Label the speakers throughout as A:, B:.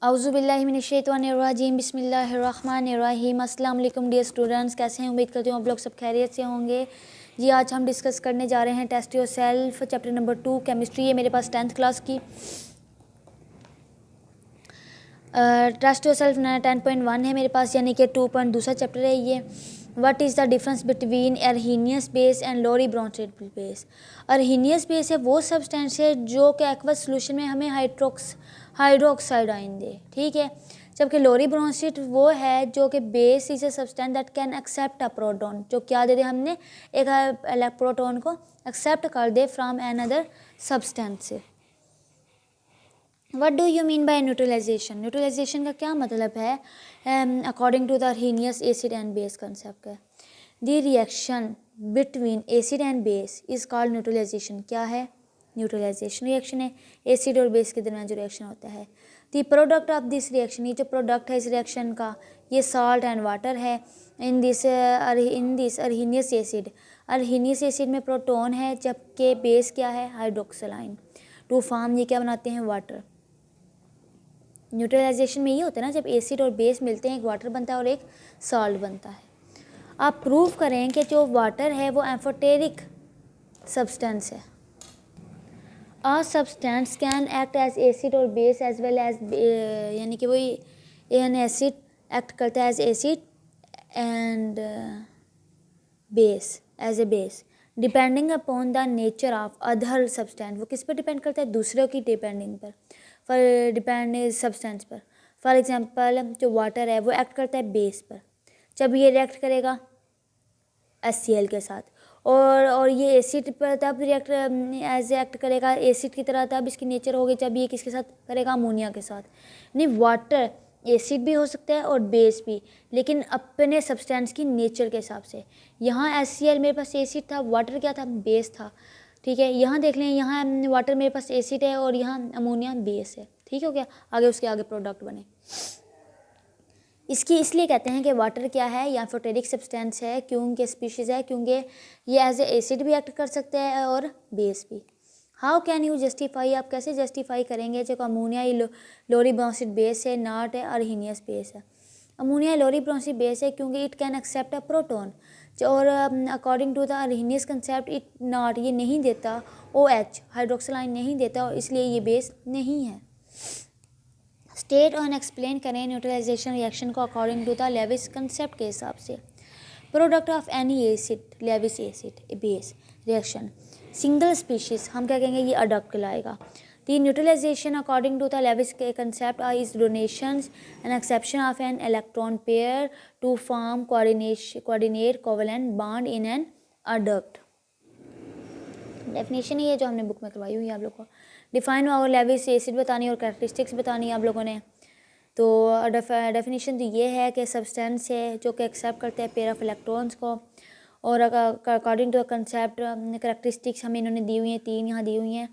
A: औज़ुबिल्लाहिमिनश्शैतानिर्रजीम बिस्मिल्लाहिर्रहमानिर्रहीम। अस्सलाम वालेकुम डियर स्टूडेंट्स, कैसे हैं? उम्मीद करती हूँ आप लोग सब खैरियत से होंगे। जी आज हम डिस्कस करने जा रहे हैं test yourself chapter number 2 chemistry है मेरे पास 10th क्लास की। टेस्ट योर सेल्फ 10.1 है मेरे पास, यानी कि 2 दूसरा चैप्टर है ये। What is the difference between Arrhenius base and Lowry Bronsted base. Arrhenius base है वो सब्सटेंस है जो कि एक्वस सोल्यूशन में हमें हाइड्रोक्साइड आयन दे, ठीक है। जबकि लोरी ब्रोंसेड वो है जो कि base is a substance that can accept a proton, जो क्या दे दे हमने एक प्रोटॉन को एक्सेप्ट कर दे फ्रॉम अनदर सब्सटेंस से। What do you mean by neutralization? Neutralization का क्या मतलब है? According to the Arrhenius acid and base concept है, the reaction between acid and base is called neutralization. क्या है? न्यूट्रलाइजेशन रिएक्शन है एसिड और बेस के दरमियान जो रिएक्शन होता है। The product of this reaction, ये जो प्रोडक्ट है इस रिएक्शन का, ये सॉल्ट एंड वाटर है। इन दिस अर्हीनियस एसिड, अर्हीनियस एसिड में प्रोटॉन है जबकि बेस क्या है? Hydroxyl ion. टू फॉर्म ये क्या बनाते हैं? वाटर। न्यूट्रलाइजेशन में ये होता है ना, जब एसिड और बेस मिलते हैं एक वाटर बनता है और एक सॉल्ट बनता है। आप प्रूव करें कि जो वाटर है वो एम्फोटेरिक सब्सटेंस है। A substance can act as acid और बेस एज वेल एज, यानी कि वही एन एसिड एक्ट करता है as acid and base as a base depending upon the nature of other substance. वो किस पर डिपेंड करता है? दूसरों की डिपेंडिंग पर, सब्सटेंस पर। फॉर एग्जांपल जो वाटर है वो एक्ट करता है बेस पर, जब ये रिएक्ट करेगा HCl के साथ, और ये एसिड पर तब रिएक्ट एज एक्ट करेगा एसिड की तरह, तब इसकी नेचर होगी जब ये किसके साथ करेगा? अमोनिया के साथ। नहीं, वाटर एसिड भी हो सकता है और बेस भी, लेकिन अपने सब्सटेंस की नेचर के हिसाब से। यहाँ HCl मेरे पास एसिड था, वाटर क्या था? बेस था, ठीक है। यहाँ देख लें, यहाँ वाटर मेरे पास एसिड है और यहाँ अमोनिया बेस है, ठीक हो गया। आगे उसके आगे प्रोडक्ट बने। इसकी इसलिए कहते हैं कि वाटर क्या है? या एम्फोटेरिक सब्सटेंस है क्योंकि स्पीशीज़ है, क्योंकि ये एज ए एसिड भी एक्ट कर सकते हैं और बेस भी। हाउ कैन यू जस्टिफाई, आप कैसे जस्टिफाई करेंगे जो अमोनिया लोरी ब्रोंसेड बेस है, नॉट है अर्हीनियस बेस है। अमोनिया लोरी ब्रोंसेड बेस है क्योंकि it can accept a proton, और according to the Arrhenius concept it not, ये नहीं देता OH हाइड्रोक्सिल आयन नहीं देता, और इसलिए ये बेस नहीं है। स्टेट और एक्सप्लेन करें न्यूट्रलाइजेशन रिएक्शन को according to the Lewis concept के हिसाब से। Product of any acid, Lewis acid base reaction, single species, हम क्या कहेंगे? ये अडॉप्ट कहलाएगा। The neutralization according to the Lewis concept is donations and acceptance of an electron pair to form coordinate covalent bond in an adduct. Definition ही है जो हमने book में करवाई हुई है आप लोग को। डिफाइन और लेविस एसिड बतानी और कैरेक्टरिस्टिक्स बतानी है आप लोगों ने। तो डेफिनेशन तो ये है कि सब्सटेंस है जो कि एक्सेप्ट करते हैं पेयर ऑफ इलेक्ट्रॉन्स को, और अकॉर्डिंग टू कंसेप्ट कैरेक्टरिस्टिक्स हमें इन्होंने दी हुई हैं, 3 यहाँ दी हुई हैं।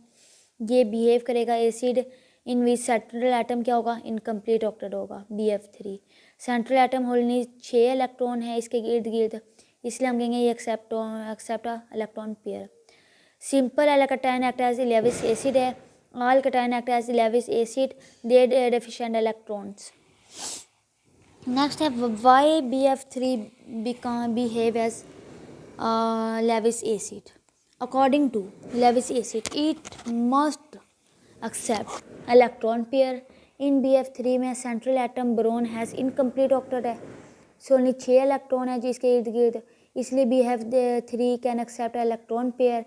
A: ये बिहेव करेगा acid in which central atom क्या होगा? इनकम्प्लीट ऑक्टेट होगा, BF3। Central atom holding 6 electron है इसके इर्द गिर्द, इसलिए हम कहेंगे ये accept electron pair. Simple cation act as Lewis acid है, all cation act as Lewis acid, they deficient electrons. Next है why BF3 behave as Lewis acid. According to Lewis acid, it must accept electron pair. In BF3 में central atom boron has incomplete octet है, so only 6 electron है जिसके इर्द गिर्द, इसलिए BF3 can accept electron pair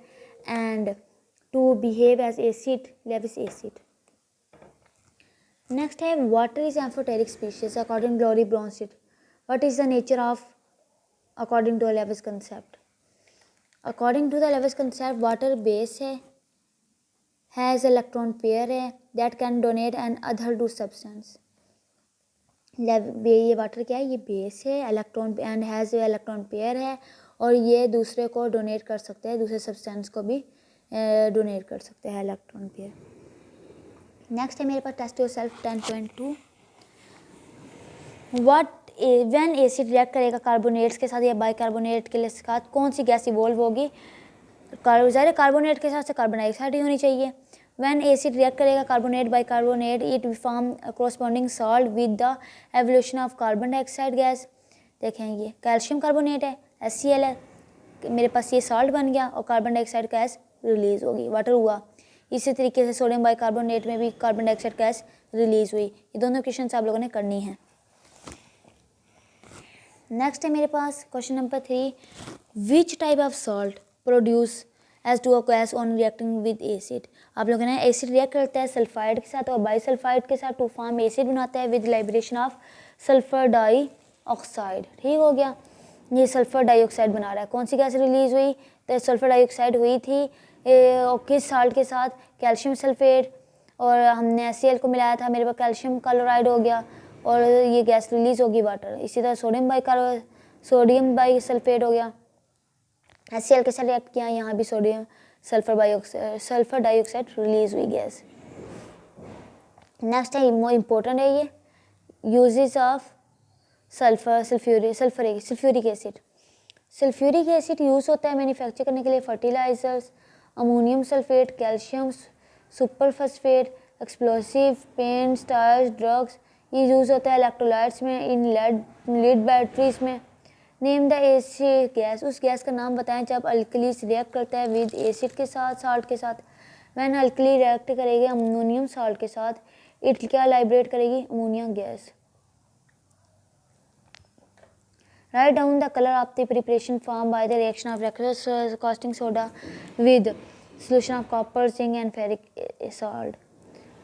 A: and to behave as acid, Lewis acid. Next है water is amphoteric species according to Lori Bronsted. What is the nature of according to Lewis concept? According to the Lewis concept, water base है, has electron pair है, that can donate and other to substance. ये water क्या है? ये base है, electron and has electron pair है, और ये दूसरे को डोनेट कर सकते हैं, दूसरे सब्सटेंस को भी डोनेट कर सकते हैं इलेक्ट्रॉन पेयर। नेक्स्ट है मेरे पास test yourself 10.2। When acid react करेगा कार्बोनेट्स के साथ या बाइकार्बोनेट के साथ, कौन सी गैस इवॉल्व होगी? ज़ाहिर कार्बोनेट के साथ से कार्बन डाइऑक्साइड ही होनी चाहिए, व्हेन एसिड रिएक्ट करेगा carbonate bicarbonate it form corresponding salt with the evolution of carbon dioxide gas. देखें ये कैल्शियम कार्बोनेट है, HCl है, मेरे पास ये सॉल्ट बन गया और कार्बन डाइऑक्साइड गैस रिलीज़ होगी, वाटर हुआ। इसी तरीके से सोडियम बाइकार्बोनेट में भी कार्बन डाइऑक्साइड गैस रिलीज़ हुई। ये दोनों क्वेश्चन आप लोगों ने करनी है। नेक्स्ट है मेरे पास question number 3, which type of salt produce H2O gas on reacting with acid. आप लोगों ने एसिड रिएक्ट करता है सल्फाइड के साथ और बाईसल्फाइड के साथ टू फॉर्म एसिड बनाता है with liberation of sulphur dioxide. ठीक हो गया, ये सल्फर डाइऑक्साइड बना रहा है। कौन सी गैस रिलीज़ हुई? तो सल्फर डाइऑक्साइड हुई थी किस साल्ट के साथ? कैल्शियम सल्फेट, और हमने HCl को मिलाया था, मेरे पास कैल्शियम क्लोराइड हो गया और ये गैस रिलीज़ होगी वाटर। इसी तरह सोडियम बाई सल्फेट हो गया, HCl के साथ रिएक्ट किया, यहाँ भी सोडियम सल्फर डाइऑक्साइड रिलीज़ हुई गैस। नेक्स्ट है मोर इम्पोर्टेंट है ये, uses of sulphuric acid. Sulphuric acid use होता है मैन्युफैक्चर करने के लिए fertilizers, ammonium sulphate, calcium superphosphate, explosive, paints, tyres, drugs. ये यूज़ होता है इलेक्ट्रोलाइट्स में, इन लीड बैटरीज में। नेम द एसिड गैस, उस गैस का नाम बताएं जब अल्कलीस रिएक्ट करता है विद एसिड के साथ, साल्ट के साथ। व्हेन अल्कली रिएक्ट करेगी अमोनियम साल्ट के साथ, इट क्या लाइब्रेट करेगी? Ammonia gas. Write down the color of the preparation formed by the reaction of regular caustic soda with solution of copper, zinc and ferric salt.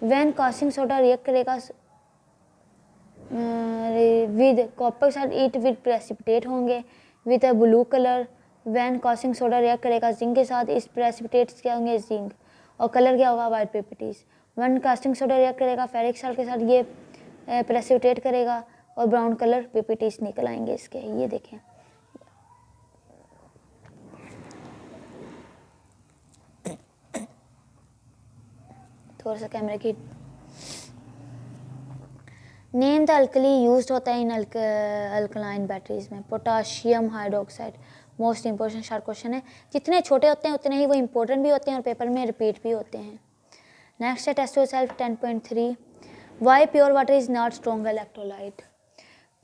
A: When caustic soda react करेगा with copper salt, it will precipitate होंगे with a blue color. When caustic soda react करेगा zinc के साथ, इस precipitates क्या होंगे? zinc, और colour क्या होगा? white pipetties. When caustic soda react करेगा ferric salt के साथ, ये precipitate करेगा और ब्राउन कलर पीपीटीज निकल आएंगे इसके। ये देखें, थोड़ा सा कैमरे की। नेम द अल्कली यूज्ड होता है इन अल्कलाइन बैटरीज में, potassium hydroxide. Most important short question है, जितने छोटे होते हैं उतने ही वो इंपॉर्टेंट भी होते हैं और पेपर में रिपीट भी होते हैं। नेक्स्ट है test yourself 10.3, why pure water is not strong electrolyte.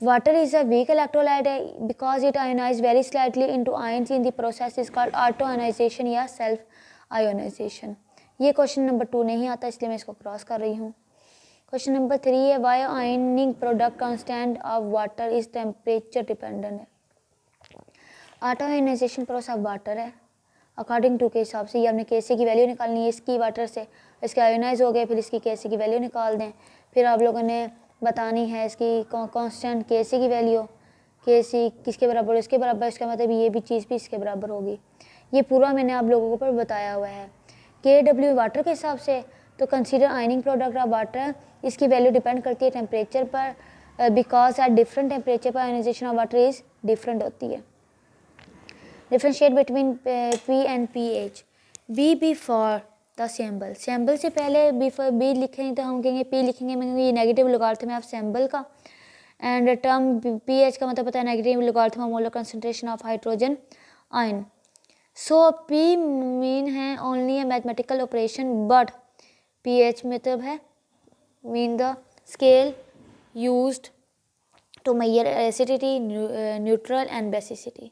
A: Water is a weak electrolyte because it ionizes very slightly into ions in the process is called auto-ionization या self ionization। ये question number 2 नहीं आता इसलिए मैं इसको cross कर रही हूँ। क्वेश्चन नंबर 3 है, why ionic product constant of water is temperature dependent है। Auto ionization process of water है अकॉर्डिंग टू के हिसाब से। ये हमने Kc की वैल्यू निकालनी है, इसकी वाटर से इसके आयोनाइज हो गए, फिर इसकी Kc की वैल्यू निकाल दें, फिर आप लोगों ने बतानी है इसकी कांस्टेंट Kc की वैल्यू, Kc किसके बराबर, इसके बराबर, इसका मतलब ये भी चीज़ भी इसके बराबर होगी। ये पूरा मैंने आप लोगों को ऊपर बताया हुआ है। Kw वाटर के हिसाब से, तो consider ionic product of water, इसकी वैल्यू डिपेंड करती है टेम्परेचर पर, बिकॉज एट डिफरेंट टेम्परेचर पर ionisation of water is different होती है। Differentiate between P and pH। B for the sample, sample से पहले बी लिखेंगे तो हम कहेंगे P लिखेंगे, मैं ये नेगेटिव लोगारिथम है ऑफ सैम्बल का। एंड टर्म pH का मतलब पता है negative logarithm of molar concentration of hydrogen ion. So P mean है only a mathematical operation but pH मतलब है mean the scale used to measure acidity, neutral and basicity.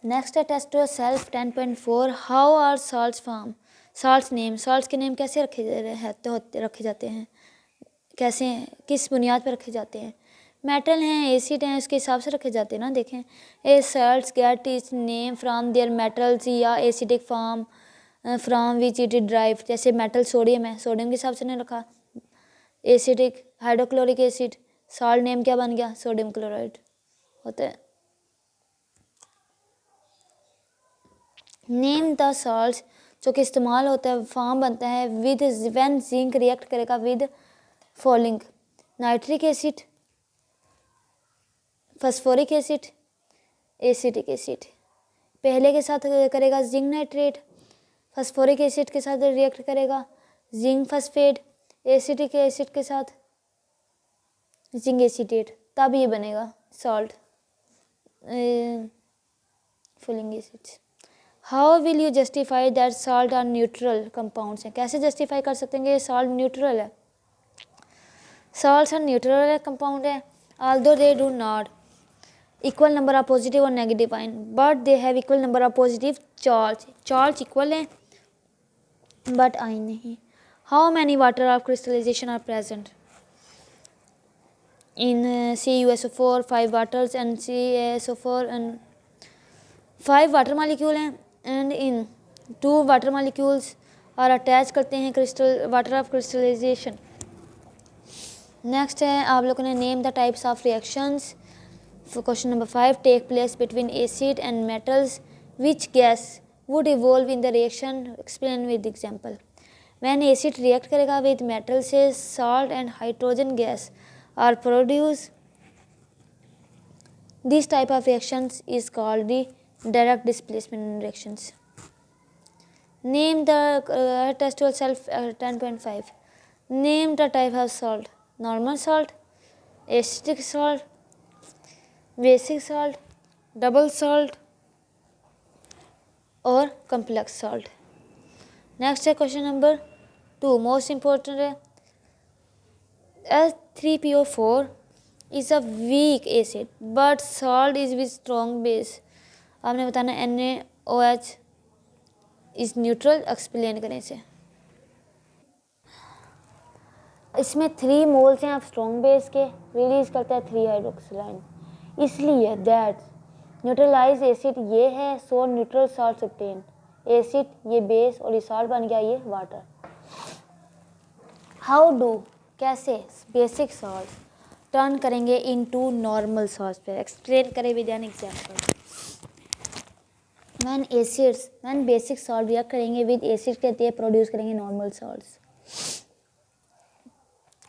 A: Next है test yourself 10.4, how are salts form. Salts name, salts के name कैसे रखे जाते हैं, कैसे, किस बुनियाद पर रखे जाते हैं? मेटल हैं, एसिड हैं, उसके हिसाब से रखे जाते हैं ना। देखें, a salts get its name from their metals या acidic form from which it drive. जैसे मेटल सोडियम है, सोडियम के हिसाब से नहीं रखा। Acidic hydrochloric acid, salt name क्या बन गया? सोडियम क्लोराइड होता है। नेम द सॉल्ट्स जो कि इस्तेमाल होता है, फॉर्म बनता है विद व्हेन जिंक रिएक्ट करेगा with following, nitric acid, phosphoric acid, acetic acid. पहले के साथ करेगा जिंक नाइट्रेट, फास्फोरिक एसिड के साथ रिएक्ट करेगा जिंक फास्फेट, एसिटिक एसिड के साथ जिंक एसीटेट, तब ये बनेगा salt following acids. How will you justify that salt are neutral compounds हैं, कैसे जस्टिफाई कर सकते हैं कि साल्ट न्यूट्रल है। साल्ट्स आर न्यूट्रल कंपाउंड है, although they do not equal number of positive और negative ion, but they have equal number of positive charge equal है but ion नहीं। how many water of crystallization are present in CuSO4, 5 waters and CaSO4 and 5 water molecule हैं and in 2 water molecules और attach करते हैं crystal water of crystallisation. Next है आप लोगों ने name the types of reactions. Question number 5 take place between acid and metals, which gas would evolve in the reaction, explain with example. When acid react करेगा with metal से salt and hydrogen gas are produce, this type of reactions is called the direct displacement reactions. Name the test yourself 10.5. Name the type of salt: normal salt, acidic salt, basic salt, double salt और complex salt. Next है question number 2, most important है H3PO4 is a weak acid but salt is with strong base. आपने बताना NaOH is neutral, explain करें इसे। इसमें 3 moles हैं आप स्ट्रॉन्ग बेस के, रिलीज करता है 3 हाइड्रोक्सिलाइन, इसलिए दैट न्यूट्रलाइज एसिड ये है, सो न्यूट्रल सॉल्ट ऑब्टेन। एसिड ये बेस और ये सॉल्ट बन गया ये वाटर। हाउ डू, कैसे बेसिक सॉल्ट टर्न करेंगे इनटू नॉर्मल सॉल्ट पे, एक्सप्लेन करें with an example. when basic salt react करेंगे विद एसिड कहते हैं प्रोड्यूस करेंगे normal salts.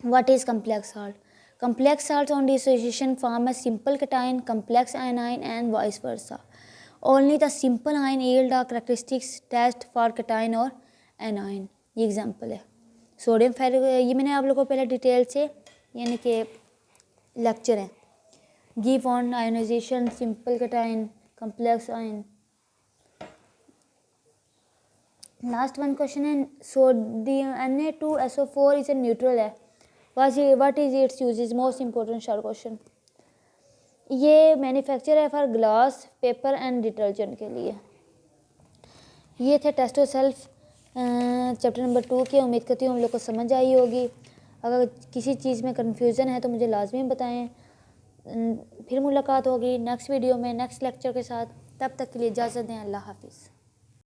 A: What is complex salt? Complex salt on dissociation form a simple cation complex anion and vice versa. Only the simple ion yield a characteristics test for cation और anion। ये example है sodium ferric, ये मैंने आप लोगों को पहले detail से यानी कि लेक्चर है, give on ionization, simple cation, complex ion. Last one question है sodium Na2SO4 is a neutral है, what is its uses, most important short question. ये मैन्युफैक्चर है for glass, paper and detergent के लिए। ये थे test yourself chapter number 2 के। उम्मीद करती हूँ हम लोग को समझ आई होगी। अगर किसी चीज़ में कन्फ्यूज़न है तो मुझे लाजमी बताएं। फिर मुलाकात होगी नेक्स्ट वीडियो में नेक्स्ट लेक्चर के साथ। तब तक के लिए इजाज़त दें। अल्लाह हाफिज़।